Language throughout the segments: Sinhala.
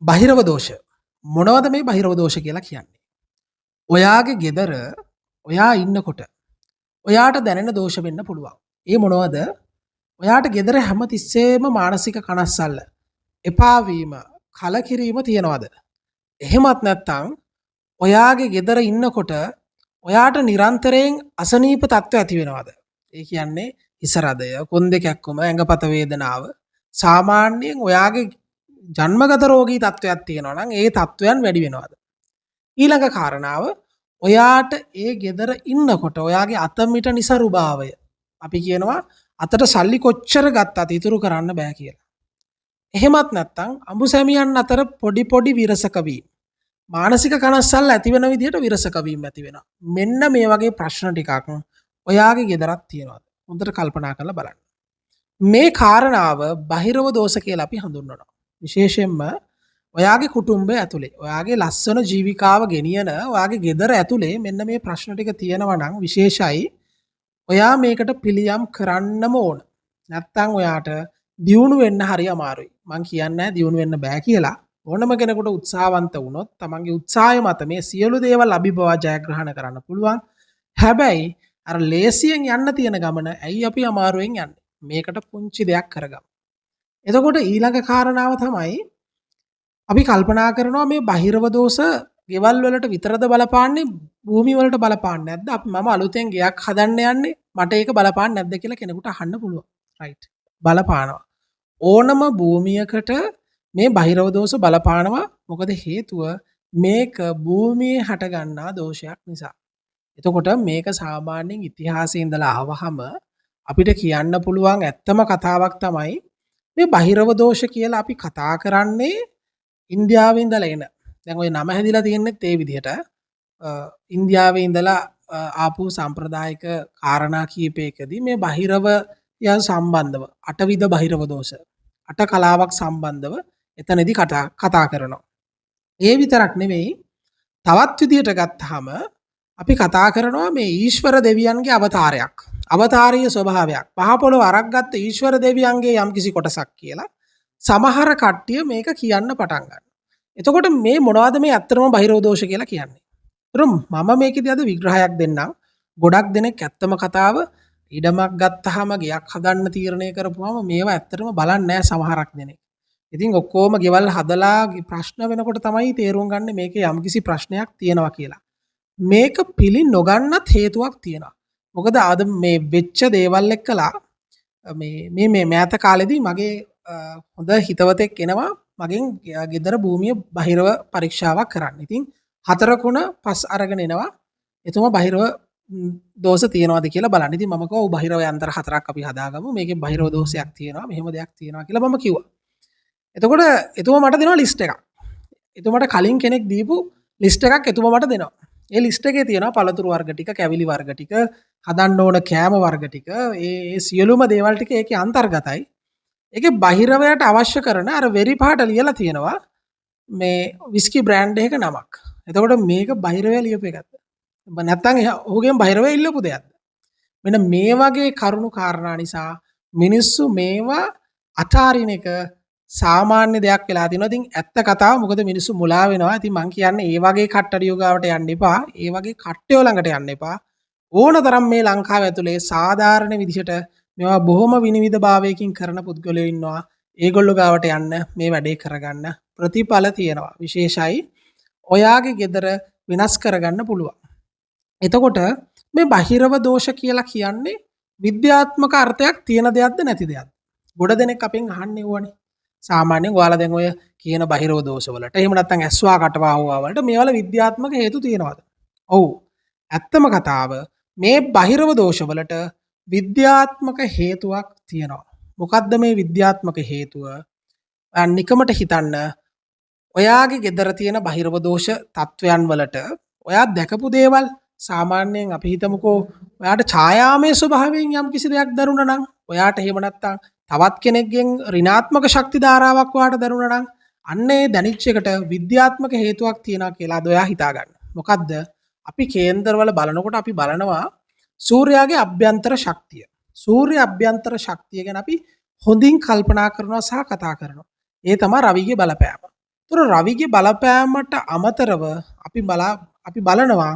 බහිරව දෝෂ. මොනවද මේ බහිරව දෝෂ කියලා කියන්නේ? ඔයාගේ ගෙදර ඔයා ඉන්නකොට ඔයාට දැනෙන දෝෂ වෙන්න පුළුවන්. ඒ මොනවද? ඔයාට ගෙදර හැම තිස්සේම මානසික කනස්සල්ල, එපා වීම, කලකිරීම තියනවද? එහෙමත් නැත්නම් ඔයාගේ ගෙදර ඉන්නකොට ඔයාට නිරන්තරයෙන් අසනීප තත්ත්ව ඇති වෙනවද? ඒ කියන්නේ හිස රදය, කොන්දේ කැක්කුම, ඇඟපත වේදනාව සාමාන්‍යයෙන් ඔයාගේ ජන්මගත රෝගී තත්ත්වයක් තියෙනවා නම් ඒ තත්ත්වයන් වැඩි වෙනවද? ඊළඟ කාරණාව ඔයාට ඒ ගෙදර ඉන්නකොට ඔයාගේ අතමිට නිසරුභාවය අපි කියනවා අතට සල්ලි කොච්චර ගත්තත් ඉතුරු කරන්න බෑ කියලා. එහෙමත් නැත්නම් අඹු සැමියන් අතර පොඩි පොඩි විරසක වීම, මානසික කනස්සල්ල ඇති වෙන විදිහට විරසක වීම ඇති වෙනවා. මෙන්න මේ වගේ ප්‍රශ්න ටිකක් ඔයාගේ ගෙදරත් තියෙනවාද? හොඳට කල්පනා කරලා බලන්න. මේ කාරණාව බහිරව දෝෂ කියලා අපි හඳුන්වනවා. විශේෂයෙන්ම ඔයාගේ කුටුම්බය ඇතුලේ ඔයාගේ ලස්සන ජීවිකාව ගෙනියන ඔයාගේ ගෙදර ඇතුලේ මෙන්න මේ ප්‍රශ්න ටික තියෙනවා නම් විශේෂයි. ඔයා මේකට පිළියම් කරන්නම ඕන. නැත්තම් ඔයාට දියුණු වෙන්න හරි අමාරුයි. මං කියන්නේ නැහැ දියුණු වෙන්න බෑ කියලා. ඕනම කෙනෙකුට උත්සාහවන්ත වුණොත් තමන්ගේ උත්සාහය මත මේ සියලු දේවල් අභිභවා ජයග්‍රහණ කරන්න පුළුවන්. හැබැයි අර ලේසියෙන් යන්න තියෙන ගමන ඇයි අපි අමාරුවෙන් යන්නේ? මේකට පුංචි දෙයක් කරගමු. එතකොට ඊළඟ කාරණාව තමයි අපි කල්පනා කරනවා මේ බහිරව දෝෂ ගෙවල් වලට විතරද බලපාන්නේ භූමි වලට බලපාන්නේ නැද්ද? අපි මම අලුතෙන් ගෙයක් හදන්න යන්නේ මට ඒක බලපාන්නේ නැද්ද කියලා කෙනෙකුට අහන්න පුළුවන්. රයිට්. බලපානවා. ඕනම භූමියකට මේ බහිරව දෝෂ බලපානවා. මොකද හේතුව මේක භූමියේ හටගන්නා දෝෂයක් නිසා. එතකොට මේක සාමාන්‍යයෙන් ඉතිහාසයේ ඉඳලා ආවහම අපිට කියන්න පුළුවන් ඇත්තම කතාවක් තමයි මේ බහිරව දෝෂ කියලා අපි කතා කරන්නේ ඉන්දියාවේ ඉඳලා එන. දැන් ওই නම හැදිලා තියෙන්නේ ඒ විදිහට. ඉන්දියාවේ ඉඳලා ආපු සම්ප්‍රදායික කාරණා කීපයකදී මේ බහිරව ය සම්බන්ධව අටවිධ බහිරව දෝෂ අට කලාවක් සම්බන්ධව එතනදී කතා කරනවා. ඒ විතරක් නෙවෙයි තවත් විදිහට ගත්තාම අපි කතා කරනවා මේ ඊශ්වර දෙවියන්ගේ අවතාරයක්. අවතාරීය ස්වභාවයක්. පහ පොළොව අරක් ගත්ත ඊශ්වර දෙවියන්ගේ යම්කිසි කොටසක් කියලා සමහර කට්ටිය මේක කියන්න පටන් ගන්නවා. එතකොට මේ මොනවද මේ ඇත්තටම බහිරව දෝෂ කියලා කියන්නේ? ඒතර මම මේකෙදී අද විග්‍රහයක් දෙන්නම්. ගොඩක් දෙනෙක් ඇත්තම කතාව ඉඩමක් ගත්තාම ගයක් හදන්න තීරණය කරපුවාම මේවා ඇත්තටම බලන්නේ නැහැ සමහරක් දෙනෙක්. ඉතින් ඔක්කොම ගෙවල් හදලා ප්‍රශ්න වෙනකොට තමයි තේරුම් ගන්න මේකේ යම්කිසි ප්‍රශ්නයක් තියෙනවා කියලා. මේක පිළි නොගන්නත් හේතුවක් තියෙනවා. මොකද අද මේ වෙච්ච දේවල් එක්කලා මේ මෑත කාලෙදී මගේ හොඳ හිතවතෙක් එනවා මගෙන් ගෙදර භූමිය බහිරව පරීක්ෂාවක් කරන්න. ඉතින් 4 පස් අරගෙන එනවා. එතුමා බහිරව දෝෂ තියනවාද කියලා බලන්න. ඉතින් මම කිව්වා ඔව් බහිරව යන්ත්‍ර 4ක් අපි හදාගමු. මේකේ බහිරව දෝෂයක් තියෙනවා. මෙහෙම දෙයක් තියෙනවා කියලා මම කිව්වා. එතකොට එතුමා මට දෙනවා ලිස්ට් එකක්. එතුමාට කලින් කෙනෙක් දීපු ලිස්ට් එකක් එතුමා මට දෙනවා. ඒ ලිස්ට් එකේ තියෙනවා පළතුරු වර්ග ටික, කැවිලි වර්ග ටික, හදන්න ඕන කෑම වර්ග ටික, ඒ සියලුම දේවල් ටික ඒකේ අන්තර්ගතයි. ඒකේ බහිරවයට අවශ්‍ය කරන අර වෙරි පහට ලියලා තියෙනවා මේ විස්කි බ්‍රෑන්ඩ් එකක නමක්. එතකොට මේක බහිරවය ලියපු එකක්ද? නැත්නම් ඔහුගෙන් බහිරවය ඉල්ලපු දෙයක්ද? මෙන්න මේ වගේ කරුණු කාරණා නිසා මිනිස්සු මේවා අතාරින එක සාමාන්‍ය දෙයක් වෙලා තියෙනවා. ඉතින් ඇත්ත කතාව මොකද මිනිස්සු මුලා වෙනවා. ඉතින් මං කියන්නේ ඒ වගේ කට්ටඩියෝ ගාවට යන්න එපා. ඒ වගේ කට්ටයෝ ළඟට යන්න එපා. ඕනතරම් මේ ලංකාව ඇතුලේ සාධාරණ විදිහට මේවා බොහොම විනිවිදභාවයකින් කරන පුද්ගලයෝ ඉන්නවා. ඒගොල්ලෝ ගාවට යන්න මේ වැඩේ කරගන්න ප්‍රතිඵල තියෙනවා. විශේෂයි ඔයාගේ ගෙදර වෙනස් කරගන්න පුළුවන්. එතකොට මේ බහිරව දෝෂ කියලා කියන්නේ විද්‍යාත්මක අර්ථයක් තියෙන දෙයක්ද නැති දෙයක්ද? ගොඩ දෙනෙක් අපෙන් අහන්නේ ඕනේ. සාමාන්‍යයෙන් ඔයාලා දැන් ඔය කියන බහිරව දෝෂ වලට එහෙම නැත්නම් ඇස්වා කටවා හොවා වලට මේවල විද්‍යාත්මක හේතු තියෙනවද? ඔව්. ඇත්තම කතාව මේ බහිරව දෝෂ වලට විද්‍යාත්මක හේතුවක් තියෙනවා. මොකද්ද මේ විද්‍යාත්මක හේතුව? නිකමට හිතන්න ඔයාගේ ගෙදර තියෙන බහිරව දෝෂ තත්වයන් වලට ඔයා දැකපු දේවල් සාමාන්‍යයෙන් අපි හිතමුකෝ ඔයාට ඡායාමය ස්වභාවයෙන් යම් කිසි දෙයක් දරුණා නම් ඔයාට එහෙම නැත්නම් තවත් කෙනෙක්ගෙන් ඍණාත්මක ශක්ති ධාරාවක් ඔයාට දරුණා නම් අන්න ඒ දැනිච්ච එකට විද්‍යාත්මක හේතුවක් තියෙනවා කියලා අද ඔයා හිතා ගන්න. මොකද්ද? අපි කේන්දරවල බලනකොට අපි බලනවා සූර්යාගේ අභ්‍යන්තර ශක්තිය. සූර්ය අභ්‍යන්තර ශක්තිය ගැන අපි හොඳින් කල්පනා කරනවා සහ කතා කරනවා. ඒ තමයි රවිගේ බලපෑම. තුර රවිගේ බලපෑමට අමතරව අපි බලනවා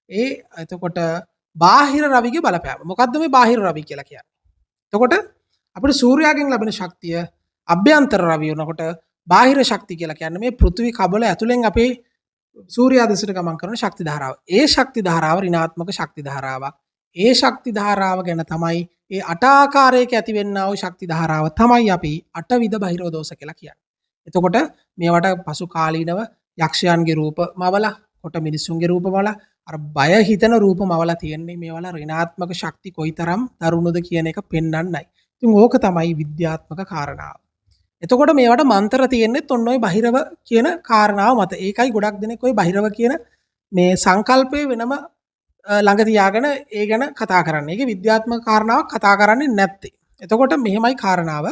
ඒ එතකොට බාහිර රවිගේ බලපෑම. මොකද්ද මේ බාහිර රවි කියලා කියන්නේ? එතකොට අපිට සූර්යාගෙන් ලැබෙන ශක්තිය අභ්‍යන්තර රවි වෙනකොට බාහිර ශක්තිය කියලා කියන්නේ මේ පෘථිවි කබල ඇතුලෙන් අපේ සූර්යා දෙසට ගමන් කරන ශක්ති ධාරාව. ඒ ශක්ති ධාරාව ඍණාත්මක ශක්ති ධාරාවක්. ඒ ශක්ති ධාරාව ගැන තමයි ඒ අට ආකාරයක ඇතිවෙන්නා වූ ශක්ති ධාරාව තමයි අපි අටවිධ බහිරව දෝෂ කියලා කියන්නේ. එතකොට මේවට පසු කාලීනව යක්ෂයන්ගේ රූප මවලා කොට මිනිසුන්ගේ රූප මවලා අර බය හිතන රූප මවලා තියෙන්නේ මේවල ඍණාත්මක ශක්ති කොයිතරම් දරුණුද කියන එක පෙන්වන්නයි. ඉතින් ඕක තමයි විද්‍යාත්මක කාරණාව. එතකොට මේවට මන්ත්‍ර තියෙන්නේ ඔන්න ඔය බහිරව කියන කාරණාව මත. ඒකයි ගොඩක් දෙනෙක් ඔය බහිරව කියන මේ සංකල්පය වෙනම ළඟ තියාගෙන ඒ ගැන කතා කරන්නේ. ඒකේ විද්‍යාත්මක කාරණාවක් කතා කරන්නේ නැත්තේ. එතකොට මෙහෙමයි කාරණාව.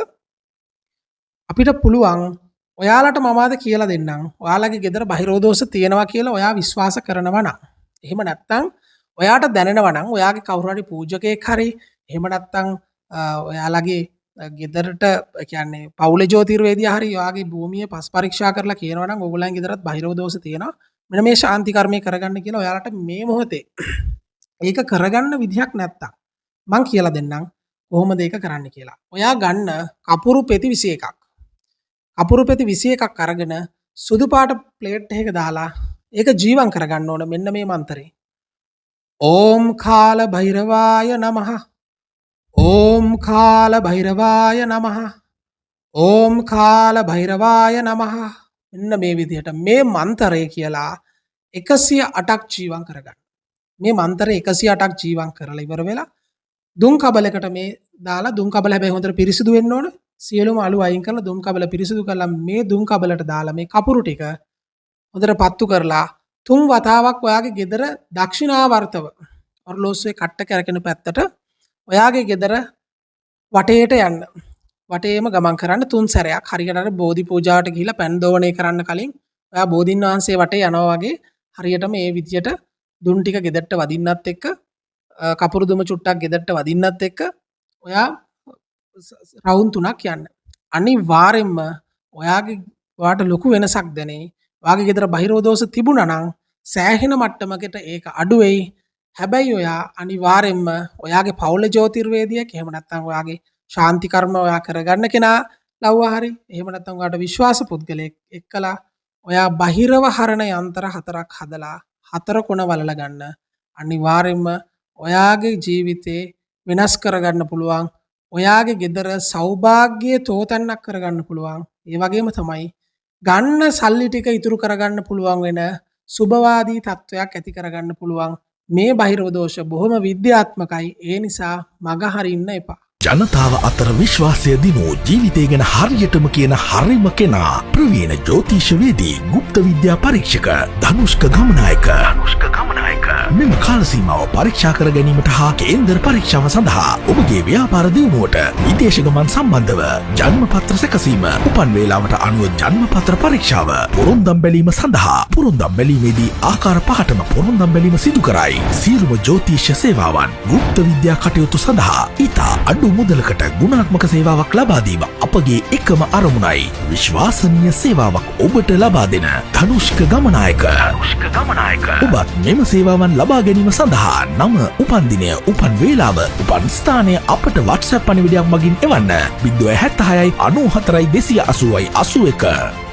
අපිට පුළුවන් ඔයාලට මම අද කියලා දෙන්නම්. ඔයාලගේ ගෙදර බහිරව දෝෂ තියෙනවා කියලා ඔයා විශ්වාස කරනවා නම්. එහෙම නැත්නම් ඔයාට දැනෙනවා නම් ඔයාගේ කවුරු හරි පූජකයෙක් හරි එහෙම නැත්නම් ඔයාලගේ ගෙදරට කියන්නේ පවුලේ ජ්‍යොතිර්වේදියා හරි ඔයාගේ භූමිය පස් පරීක්ෂා කරලා කියනවා නම් ඕගොල්ලන් ගෙදරත් බහිරව දෝෂ තියෙනවා. මෙන්න මේ ශාන්ති කර්මය කරගන්න කියලා ඔයාලට මේ මොහොතේ ඒක කරගන්න විදිහක් නැත්තම් මං කියලා දෙන්නම් කොහොමද ඒක කරන්න කියලා. ඔයා ගන්න කපුරු පෙති 21ක්. කපුරු පෙති 21ක් අරගෙන සුදු පාට ප්ලේට් එකක දාලා ඒක ජීවම් කරගන්න ඕන මෙන්න මේ මන්ත්‍රේ. ඕම් කාල භෛරවාය නමః. ඕම් කාල භෛරවාය නමః. ඕම් කාල භෛරවාය නමః. මෙන්න මේ විදිහට මේ මන්තරය කියලා 108ක් ජීවම් කරගන්න. මේ මන්තරය 108ක් ජීවම් කරලා ඉවර වෙලා දුම් කබලයකට මේ දාලා දුම් කබල හැබැයි හොඳට පිරිසිදු වෙන්න ඕන. සියලුම අලු අයින් කරලා දුම් කබල පිරිසිදු කරලා මේ දුම් කබලට දාලා මේ කපුරු ටික හොඳට පත්තු කරලා 3 වතාවක් ඔයාගේ ගෙදර දක්ෂිනාවර්තව ඔරලෝසුවේ කට්ට කරගෙන පැත්තට ඔයාගේ ගෙදර වටේට යන්න. වටේම ගමන් කරන්න 3 සැරයක්. හරියට අර බෝධි පූජාවට ගිහිලා පැන් දෝවණය කරන්න කලින් ඔයා බෝධින් වහන්සේ වටේ යනවා වගේ හරියටම මේ විදියට දුම් ටික ගෙදරට වදින්නත් එක්ක කපුරු දුම චුට්ටක් ගෙදරට වදින්නත් එක්ක ඔයා රවුන්ඩ් 3ක් යන්න. අනිවාර්යෙන්ම ඔයාට ලොකු වෙනසක් දැනේ. ඔයාගේ ගෙදර බහිරව දෝෂ තිබුණා නම් සෑහෙන මට්ටමකට ඒක අඩු වෙයි. හැබැයි ඔයා අනිවාර්යෙන්ම ඔයාගේ පවුලේ ජ්‍යොතිර්වේදියෙක් එහෙම නැත්නම් ඔයාගේ ශාන්ති කර්ම ඔයා කරගන්න කෙනා ලව්වා හරි එහෙම නැත්නම් ඔයාට විශ්වාස පුද්ගලයෙක් එක්කලා ඔයා බහිරව හරණ යන්ත්‍ර 4ක් හදලා 4 කොන වලලා ගන්න. අනිවාර්යෙන්ම ඔයාගේ ජීවිතේ වෙනස් කරගන්න පුළුවන්. ඔයාගේ ගෙදර සෞභාග්‍යයේ තෝතැන්නක් කරගන්න පුළුවන්. ඒ වගේම තමයි ගන්න සල්ලි ටික ඉතුරු කරගන්න පුළුවන් වෙන සුභවාදී තත්වයක් ඇති කරගන්න පුළුවන්. මේ බහිරව දෝෂ බොහොම විද්‍යාත්මකයි. ඒ නිසා මග හරින්න එපා. ජනතාව අතර විශ්වාසය දිනූ ජීවිතය ගැන හරියටම කියන හරිම කෙනා ප්‍රවීණ ජ්‍යෝතිෂවේදී ගුප්ත විද්‍යා පරීක්ෂක ධනුෂ්ක ගමනායක. මෙම කාලසීමාව පරීක්ෂා කර ගැනීමට හා කේන්දර පරීක්ෂාව සඳහා ඔබගේ ව්‍යාපාර දියුණුවට විදේශ ගමන් සම්බන්ධව ජන්මපත්‍ර සැකසීම උපන් වේලාවට අනුව ජන්මපත්‍ර පරීක්ෂාව පොරොන්දම් බැලීම සඳහා පොරොන්දම් බැලීමේදී ආකාර පහටම පොරොන්දම් බැලීම සිදු කරයි. සියලුම ජ්‍යෝතිෂ සේවාවන් ගුප්ත විද්‍යා කටයුතු සඳහා ඉතා අඩු මුදලකට ගුණාත්මක සේවාවක් ලබා දීම අපගේ එකම අරමුණයි. විශ්වාසනීය සේවාවක් ඔබට ලබා දෙන ධනුෂ්ක ගමනායක. ඔබත් මෙම සේවාවන් ලබා ගැනීම සඳහා නම, උපන්දිනය, උපන් වේලාව, උපන් ස්ථානය අපට WhatsApp පණිවිඩයක් මගින් එවන්න. 076 94 280 81